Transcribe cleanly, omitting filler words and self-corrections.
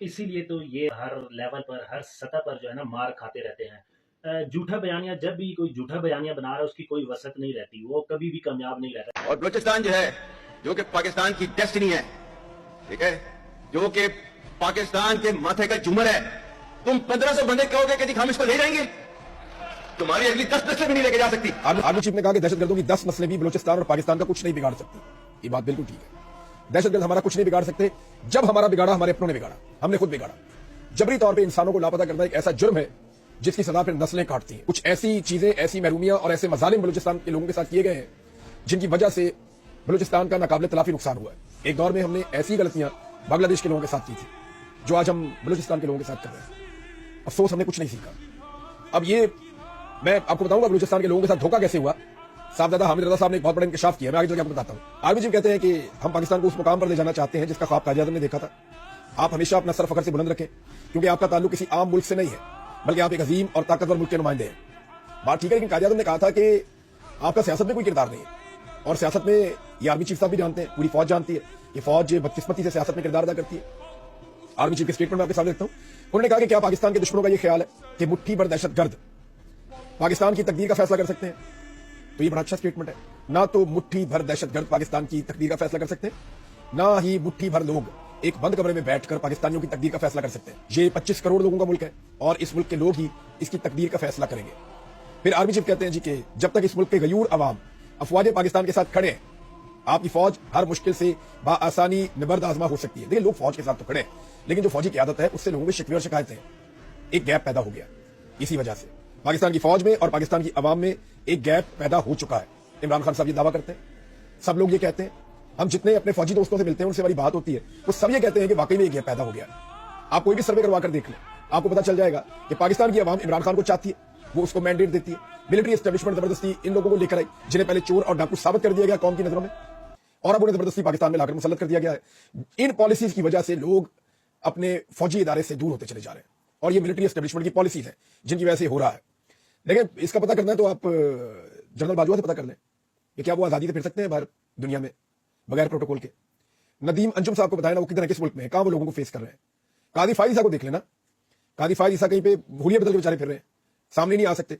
اسی لیے تو یہ ہر لیول پر ہر سطح پر جو ہے نا مار کھاتے رہتے ہیں. جھوٹا بیانیہ جب بھی کوئی جھوٹا بیانیہ بنا رہا ہے اس کی کوئی وسعت نہیں رہتی, وہ کبھی بھی کامیاب نہیں رہتا. اور بلوچستان جو ہے جو کہ پاکستان کی ڈیسٹنی ہے, ٹھیک ہے, جو کہ پاکستان کے ماتھے کا جمر ہے, تم 1500 بندے کہو گے کہ ہم اس کو لے جائیں گے, تمہاری اگلی 10 نسلیں بھی نہیں لے کے جا سکتی. آرمی چیف نے کہا کہ دہشت گردوں کی 10 نسلیں بھی بلوچستان اور پاکستان کا کچھ نہیں بگاڑ سکتی. یہ بات بالکل ٹھیک ہے. دہشت گرد ہمارا کچھ نہیں بگاڑ سکتے. جب ہمارا بگاڑا ہمارے اپنوں نے بگاڑا, ہم نے خود بگاڑا. جبری طور پہ انسانوں کو لاپتہ کرنا ایک ایسا جرم ہے جس کی سزا پھر نسلیں کاٹتی ہیں. کچھ ایسی چیزیں, ایسی محرومیاں اور ایسے مظالم بلوچستان کے لوگوں کے ساتھ کیے گئے ہیں جن کی وجہ سے بلوچستان کا ناقابل تلافی نقصان ہوا ہے. ایک دور میں ہم نے ایسی غلطیاں بنگلہ دیش کے لوگوں کے ساتھ کی تھی جو آج ہم بلوچستان کے لوگوں کے ساتھ کر رہے ہیں. افسوس ہم نے کچھ نہیں سیکھا. اب یہ میں آپ کو بتاؤں گا بلوچستان کے لوگوں کے ساتھ دھوکہ کیسے ہوا. صاحبزادہ حامد رضا صاحب نے ایک بہت بڑا انکشاف کیا, میں آگے چل کے آپ کو بتاتا ہوں. آرمی چیف کہتے ہیں کہ ہم پاکستان کو اس مقام پر لے جانا چاہتے ہیں جس کا خواب قائد اعظم نے دیکھا تھا. آپ ہمیشہ اپنا سر فخر سے بلند رکھیں کیونکہ آپ کا تعلق کسی عام ملک سے نہیں ہے بلکہ آپ ایک عظیم اور طاقتور ملک کے نمائندے ہیں. بات ٹھیک ہے, لیکن قائد اعظم نے کہا تھا کہ آپ کا سیاست میں کوئی کردار نہیں ہے, اور سیاست میں یہ آرمی چیف صاحب بھی جانتے ہیں, پوری فوج جانتی ہے, یہ فوج بدقسمتی سے سیاست میں کردار ادا کرتی ہے. آرمی چیف کے اسٹیٹمنٹ میں آپ کے سامنے رکھتا ہوں. انہوں نے کہا کہ کیا پاکستان کے دشمنوں کا یہ خیال ہے کہ مٹھی بھر دہشت گرد پاکستان کی تقدیر کا فیصلہ کر سکتے ہیں؟ تو یہ بڑا اچھا اسٹیٹمنٹ ہے. نہ تو مٹھی بھر دہشت گرد پاکستان کی تقدیر کا فیصلہ کر سکتے ہیں, نہ ہی مٹھی بھر لوگ ایک بند کمرے میں بیٹھ کر پاکستانیوں کی تقدیر کا فیصلہ کر سکتے ہیں. یہ 25 کروڑ لوگوں کا ملک ہے اور اس ملک کے لوگ ہی اس کی تقدیر کا فیصلہ کریں گے. پھر آرمی چیف کہتے ہیں جی کہ جب تک اس ملک کے غیور عوام افواج پاکستان کے ساتھ کھڑے ہیں, آپ کی فوج ہر مشکل سے بآسانی نبرد آزما ہو سکتی ہے. دیکھیں, لوگ فوج کے ساتھ تو کھڑے ہیں لیکن جو فوجی قیادت ہے اس سے لوگوں میں شکوے اور شکایتیں, ایک گیپ پیدا ہو گیا. اسی وجہ سے پاکستان کی فوج میں اور پاکستان کی عوام میں ایک گیپ پیدا ہو چکا ہے. عمران خان صاحب یہ دعویٰ کرتے ہیں, سب لوگ یہ کہتے ہیں, ہم جتنے اپنے فوجی دوستوں سے ملتے ہیں ان سے ہماری بات ہوتی ہے, وہ سب یہ کہتے ہیں کہ واقعی میں ایک گیپ پیدا ہو گیا. آپ کوئی بھی سروے کروا کر دیکھ لیں, آپ کو پتا چل جائے گا کہ پاکستان کی عوام عمران خان کو چاہتی ہے, وہ اس کو مینڈیٹ دیتی ہے. ملٹری اسٹیبلشمنٹ زبردستی ان لوگوں کو لے کر آئی جنہیں پہلے چور اور ڈاکو ثابت کر دیا گیا قوم کی نظروں میں, اور اب انہیں زبردستی پاکستان میں لا کر مسلط کر دیا گیا ہے. ان پالیسیز کی وجہ سے لوگ اپنے فوجی ادارے سے دور ہوتے چلے جا رہے ہیں, اور یہ ملٹری اسٹیبلشمنٹ کی پالیسیز ہیں جن کی وجہ سے ہو رہا ہے. دیکھیں, اس کا پتہ کرنا ہے تو آپ جنرل باجوہ سے پتہ کر لیں کہ کیا وہ آزادی سے پھر سکتے ہیں باہر دنیا میں بغیر پروٹوکول کے. ندیم انجم صاحب کو بتائیں نا وہ کدھر کس ملک میں ہے, کہاں وہ لوگوں کو فیس کر رہے ہیں. قاضی فائز صاحب کو دیکھ لینا, قاضی فائز صاحب کہیں پہ بھولیے بدل کے بیچارے پھر رہے ہیں, سامنے نہیں آ سکتے.